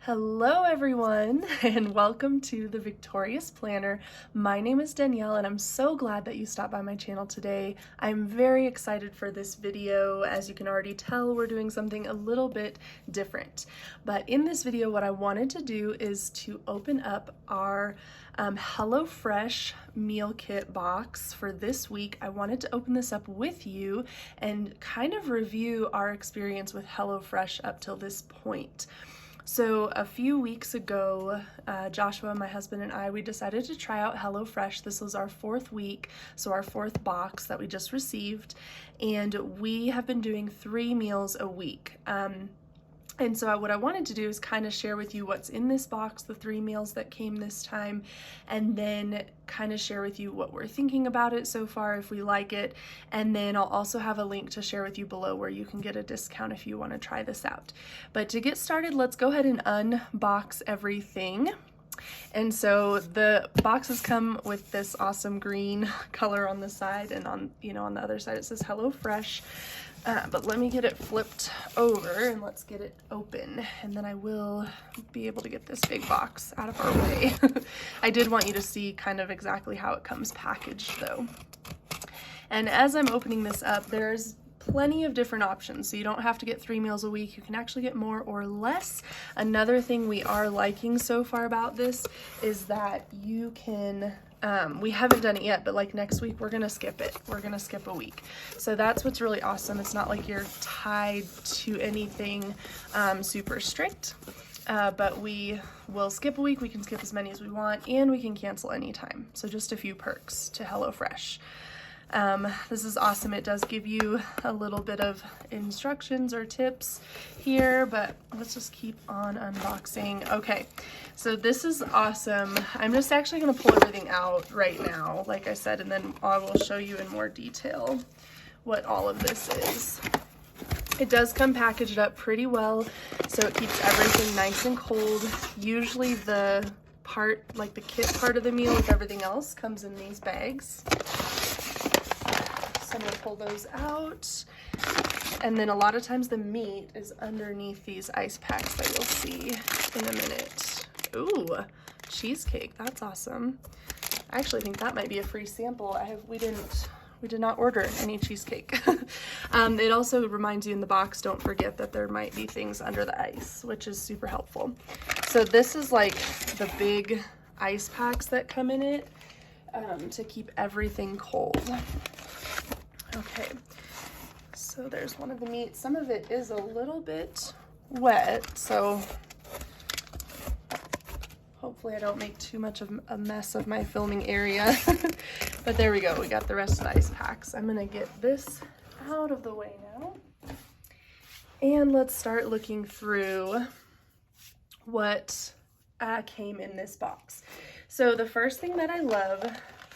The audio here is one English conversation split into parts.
Hello everyone and welcome to the Victorious Planner. My name is Danielle and I'm so glad that you stopped by my channel today. I'm very excited for this video. As you can already tell, we're doing something a little bit different. But in this video, what I wanted to do is to open up our HelloFresh meal kit box for this week. I wanted to open this up with you and kind of review our experience with HelloFresh up till this point. So a few weeks ago, Joshua, my husband, and I, we decided to try out HelloFresh. This was our fourth week, so our fourth box that we just received, and we have been doing 3 meals a week. And so what I wanted to do is kind of share with you what's in this box, the 3 meals that came this time, and then kind of share with you what we're thinking about it so far, if we like it. And then I'll also have a link to share with you below where you can get a discount if you want to try this out. But to get started, let's go ahead and unbox everything. And so the boxes come with this awesome green color on the side, and on the other side it says HelloFresh. But let me get it flipped over and let's get it open, and then I will be able to get this big box out of our way. I did want you to see kind of exactly how it comes packaged though. And as I'm opening this up, there's plenty of different options, so you don't have to get 3 meals a week. You can actually get more or less. Another thing we are liking so far about this is that you can we haven't done it yet, but like next week we're gonna skip it. We're gonna skip a week. So that's what's really awesome. It's not like you're tied to anything super strict, but we will skip a week. We can skip as many as we want, and we can cancel anytime. So just a few perks to HelloFresh. This is awesome. It does give you a little bit of instructions or tips here, but let's just keep on unboxing. Okay, so this is awesome. I'm just actually going to pull everything out right now, like I said, and then I will show you in more detail what all of this is. It does come packaged up pretty well, so it keeps everything nice and cold. Usually the part, like the kit part of the meal with everything else, comes in these bags. I'm gonna pull those out, and then a lot of times the meat is underneath these ice packs that you'll see in a minute. Ooh, cheesecake, that's awesome. I actually think that might be a free sample. We did not order any cheesecake. It also reminds you in the box, don't forget that there might be things under the ice, which is super helpful. So this is like the big ice packs that come in it to keep everything cold. Okay, so there's one of the meats. Some of it is a little bit wet, so hopefully I don't make too much of a mess of my filming area. But there we go, we got the rest of the ice packs. I'm gonna get this out of the way now. And let's start looking through what came in this box. So the first thing that I love,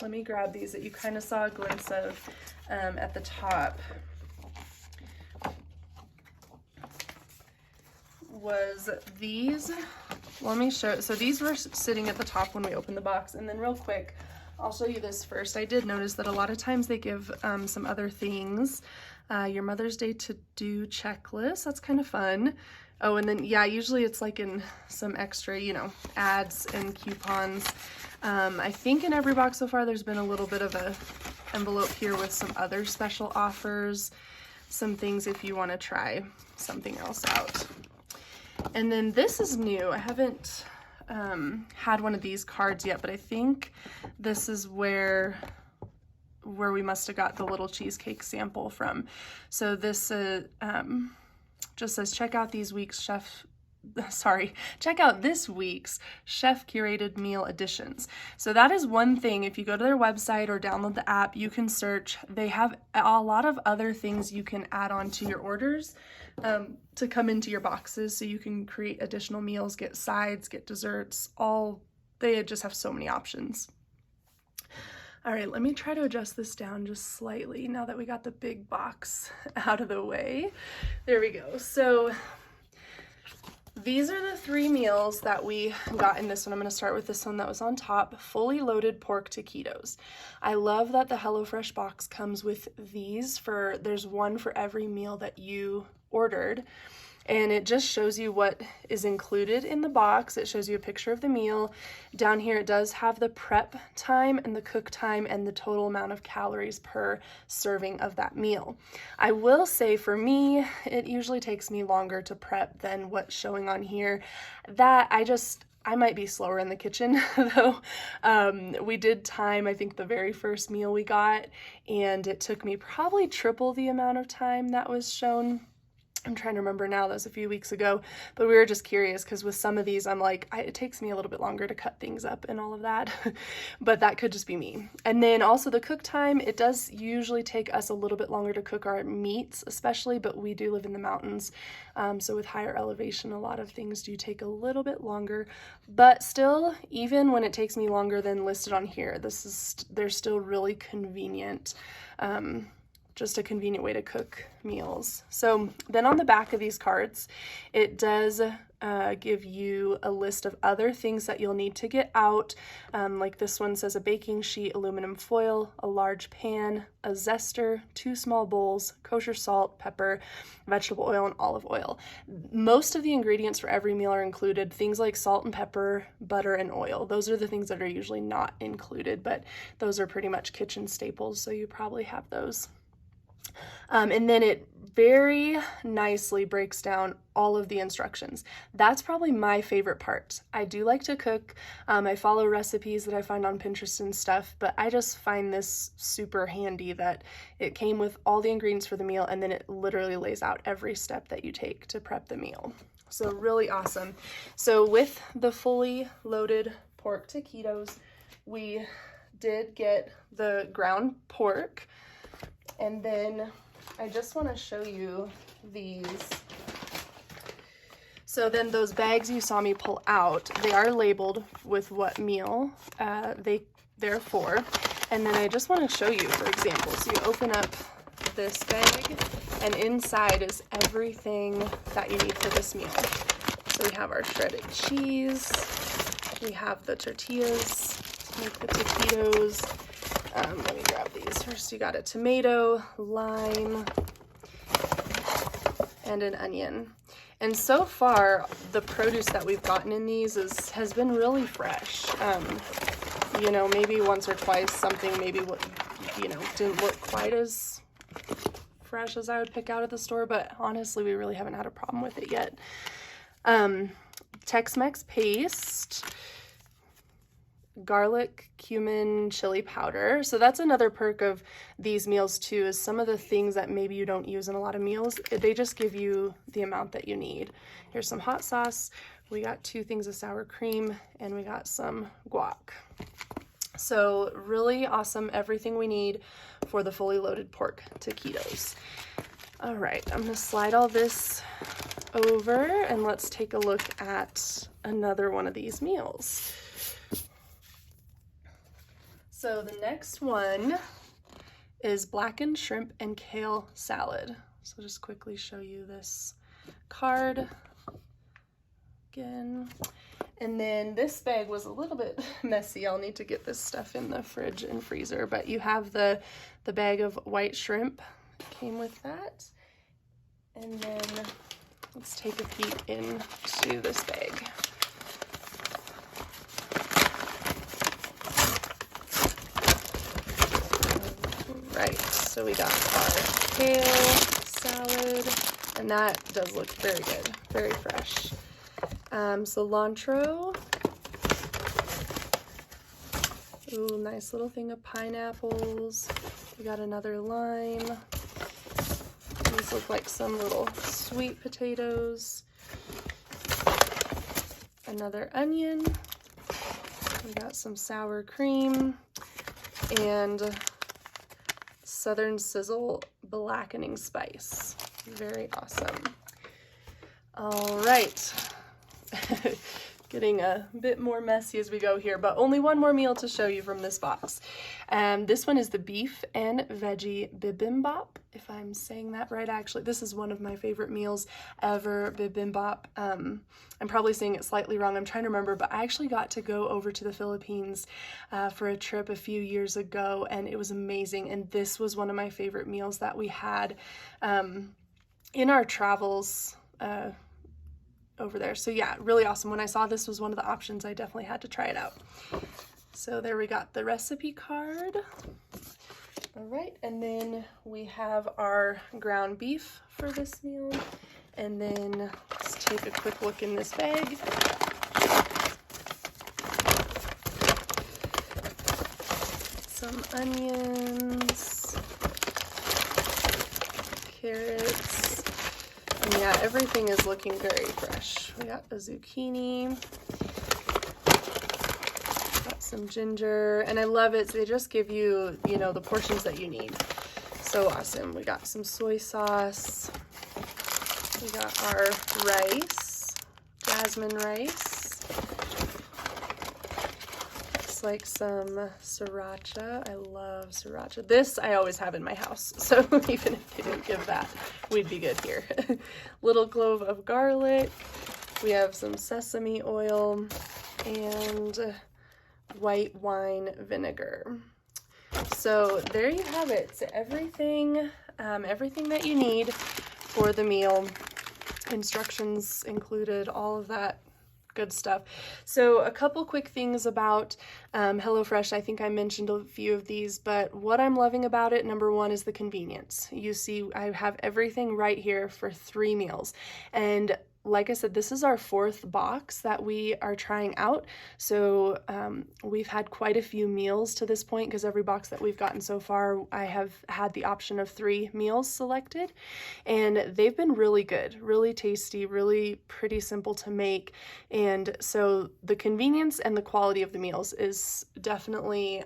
let me grab these that you kind of saw a glimpse of at the top, was these. Let me show. So these were sitting at the top when we opened the box, and then real quick, I'll show you this first. I did notice that a lot of times they give some other things. Your Mother's Day to-do checklist. That's kind of fun. Oh, and then, yeah, usually it's like in some extra, ads and coupons. I think in every box so far there's been a little bit of a envelope here with some other special offers, some things if you want to try something else out. And then this is new. I haven't had one of these cards yet, but I think this is where we must have got the little cheesecake sample from. So this just says, check out this week's chef curated meal editions. So that is one thing. If you go to their website or download the app, you can search. They have a lot of other things you can add on to your orders to come into your boxes, so you can create additional meals, get sides, get desserts, they just have so many options. All right, let me try to adjust this down just slightly now that we got the big box out of the way. There we go. So these are the 3 meals that we got in this one. I'm going to start with this one that was on top, fully loaded pork taquitos. I love that the HelloFresh box comes with these. There's one for every meal that you ordered. and it just shows you what is included in the box. It shows you a picture of the meal. Down here it does have the prep time and the cook time and the total amount of calories per serving of that meal. I will say for me, it usually takes me longer to prep than what's showing on here. That I might be slower in the kitchen though. We did time, I think, the very first meal we got, and it took me probably triple the amount of time that was shown. I'm trying to remember now, that was a few weeks ago, but we were just curious because with some of these, I'm like, it takes me a little bit longer to cut things up and all of that, but that could just be me. And then also the cook time, it does usually take us a little bit longer to cook our meats, especially, but we do live in the mountains. So with higher elevation, a lot of things do take a little bit longer, but still, even when it takes me longer than listed on here, they're still really convenient. Just a convenient way to cook meals. So then on the back of these cards, it does give you a list of other things that you'll need to get out. Like this one says a baking sheet, aluminum foil, a large pan, a zester, 2 small bowls, kosher salt, pepper, vegetable oil, and olive oil. Most of the ingredients for every meal are included. Things like salt and pepper, butter, and oil. Those are the things that are usually not included, but those are pretty much kitchen staples, so you probably have those. And then it very nicely breaks down all of the instructions. That's probably my favorite part. I do like to cook. I follow recipes that I find on Pinterest and stuff, but I just find this super handy that it came with all the ingredients for the meal, and then it literally lays out every step that you take to prep the meal. So really awesome. So with the fully loaded pork taquitos, we did get the ground pork. And then I just want to show you these. So then those bags you saw me pull out, they are labeled with what meal they're for. And then I just want to show you, for example, so you open up this bag and inside is everything that you need for this meal. So we have our shredded cheese, we have the tortillas to make the taquitos. Let me grab these. First, you got a tomato, lime, and an onion. And so far, the produce that we've gotten in these has been really fresh. You know, maybe once or twice something maybe didn't look quite as fresh as I would pick out at the store, but honestly, we really haven't had a problem with it yet. Tex-Mex paste, garlic, cumin, chili powder. So that's another perk of these meals too, is some of the things that maybe you don't use in a lot of meals, they just give you the amount that you need. Here's some hot sauce. We got 2 things of sour cream, and we got some guac. So really awesome, everything we need for the fully loaded pork taquitos. All right, I'm gonna slide all this over and let's take a look at another one of these meals. So the next one is blackened shrimp and kale salad. So I'll just quickly show you this card again. And then this bag was a little bit messy. I'll need to get this stuff in the fridge and freezer, but you have the bag of white shrimp, came with that. And then let's take a peek into this bag. Right, so we got our kale salad, and that does look very good, very fresh. Cilantro. Ooh, nice little thing of pineapples. We got another lime. These look like some little sweet potatoes. Another onion. We got some sour cream and Southern Sizzle blackening spice. Very awesome. All right. Getting a bit more messy as we go here, but only one more meal to show you from this box. This one is the beef and veggie bibimbap, if I'm saying that right. Actually, this is one of my favorite meals ever, bibimbap. I'm probably saying it slightly wrong. I'm trying to remember, but I actually got to go over to the Philippines for a trip a few years ago, and it was amazing. And this was one of my favorite meals that we had in our travels. over there. So yeah, really awesome. When I saw this was one of the options, I definitely had to try it out. So there we got the recipe card. All right, and then we have our ground beef for this meal. And then let's take a quick look in this bag. Some onions, carrots, and yeah, everything is looking very fresh. We got a zucchini, got some ginger, and I love it. They just give you, you know, the portions that you need. So awesome. We got some soy sauce. We got our rice, jasmine rice. Like some sriracha. I love sriracha. This I always have in my house, so even if they didn't give that, we'd be good here. Little clove of garlic. We have some sesame oil and white wine vinegar. So there you have it. So everything that you need for the meal. Instructions included, all of that good stuff. So a couple quick things about HelloFresh. I think I mentioned a few of these, but what I'm loving about it, number one, is the convenience. You see, I have everything right here for 3 meals. And like I said, this is our 4th box that we are trying out. So we've had quite a few meals to this point because every box that we've gotten so far, I have had the option of 3 meals selected. And they've been really good, really tasty, really pretty simple to make. And so the convenience and the quality of the meals is definitely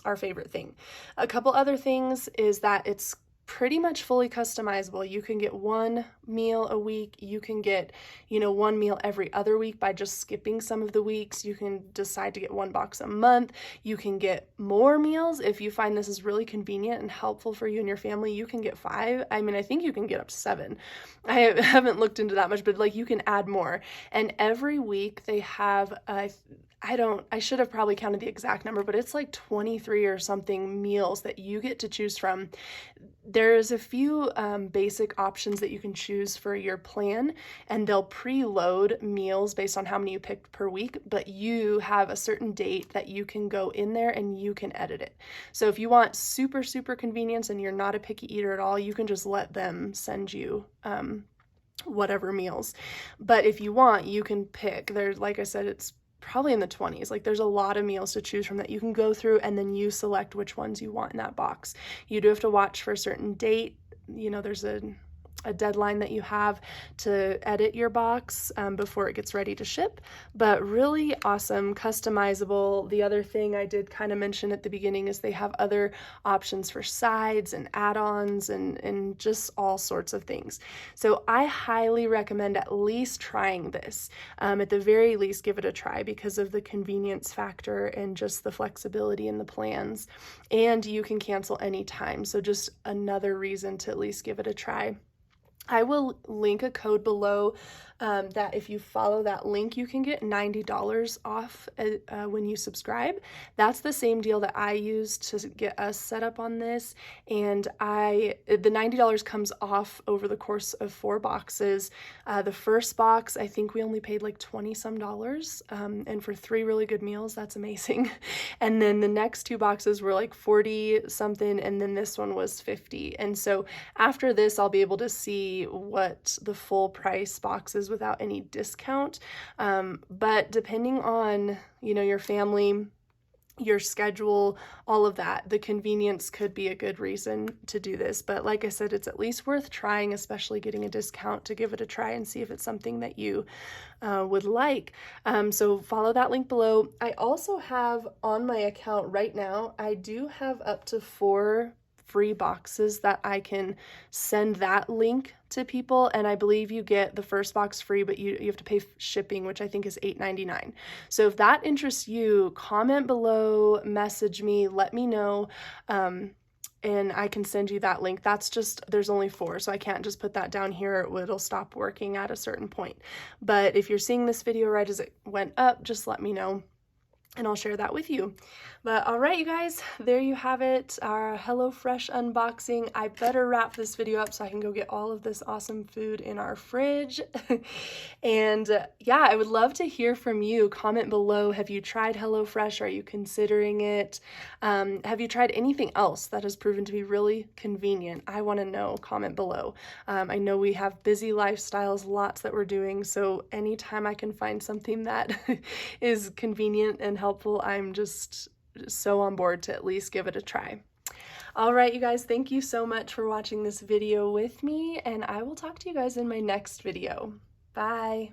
our favorite thing. A couple other things is that it's pretty much fully customizable. You can get 1 meal a week. You can get, 1 meal every other week by just skipping some of the weeks. You can decide to get 1 box a month. You can get more meals. If you find this is really convenient and helpful for you and your family, you can get 5. I mean, I think you can get up to 7. I haven't looked into that much, but like you can add more. And every week they have I should have probably counted the exact number, but it's like 23 or something meals that you get to choose from. There's a few basic options that you can choose for your plan, and they'll preload meals based on how many you picked per week, but you have a certain date that you can go in there and you can edit it. So if you want super, super convenience and you're not a picky eater at all, you can just let them send you whatever meals. But if you want, you can pick. There's, like I said, it's probably in the 20s. Like there's a lot of meals to choose from that you can go through, and then you select which ones you want in that box. You do have to watch for a certain date. There's a deadline that you have to edit your box before it gets ready to ship, but really awesome, customizable. The other thing I did kind of mention at the beginning is they have other options for sides and add-ons and just all sorts of things. So I highly recommend at least trying this. At the very least, give it a try because of the convenience factor and just the flexibility in the plans. And you can cancel anytime. So just another reason to at least give it a try. I will link a code below that if you follow that link, you can get $90 off when you subscribe. That's the same deal that I used to get us set up on this. And the $90 comes off over the course of 4 boxes. The first box, I think we only paid like $20 some, and for 3 really good meals, that's amazing. And then the next 2 boxes were like 40 something, and then this one was 50. And so after this, I'll be able to see what the full price box is without any discount. But depending on, your family, your schedule, all of that, the convenience could be a good reason to do this. But like I said, it's at least worth trying, especially getting a discount to give it a try and see if it's something that you would like. So follow that link below. I also have on my account right now, I do have up to 4 free boxes that I can send that link to people, and I believe you get the first box free, but you have to pay shipping, which I think is $8.99. So if that interests you, comment below, message me, let me know, and I can send you that link. There's only 4, so I can't just put that down here. It'll stop working at a certain point. But if you're seeing this video right as it went up, just let me know. and I'll share that with you. But all right, you guys, there you have it, our HelloFresh unboxing. I better wrap this video up so I can go get all of this awesome food in our fridge. And yeah, I would love to hear from you. Comment below, have you tried HelloFresh? Are you considering it? Have you tried anything else that has proven to be really convenient? I want to know. Comment below. I know we have busy lifestyles, lots that we're doing, so anytime I can find something that is convenient and helpful, I'm just so on board to at least give it a try. All right, you guys, thank you so much for watching this video with me, and I will talk to you guys in my next video. Bye.